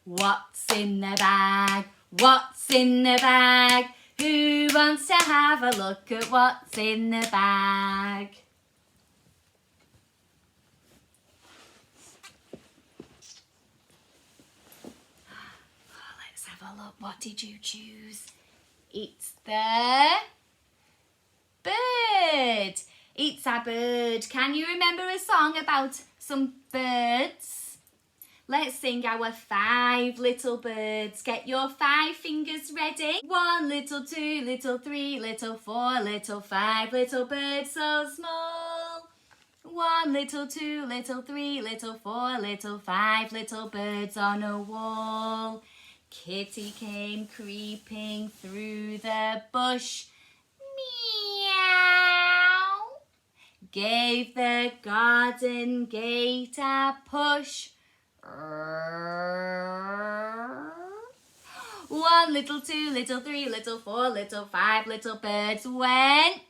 What's in the bag? What's in the bag? Who wants to have a look at what's in the bag? Let's have a look. What did you choose? It's the bird. It's a bird. Can you remember a song about some birds? Let's sing our 5 little birds. Get your 5 fingers ready. 1 little, 2 little, 3 little, 4 little, 5 little birds so small. 1 little, 2 little, 3 little, 4 little, 5 little birds on a wall. Kitty came creeping through the bush. Meow. Gave the garden gate a push. 1 little, 2 little, 3 little, 4 little, 5 little birds went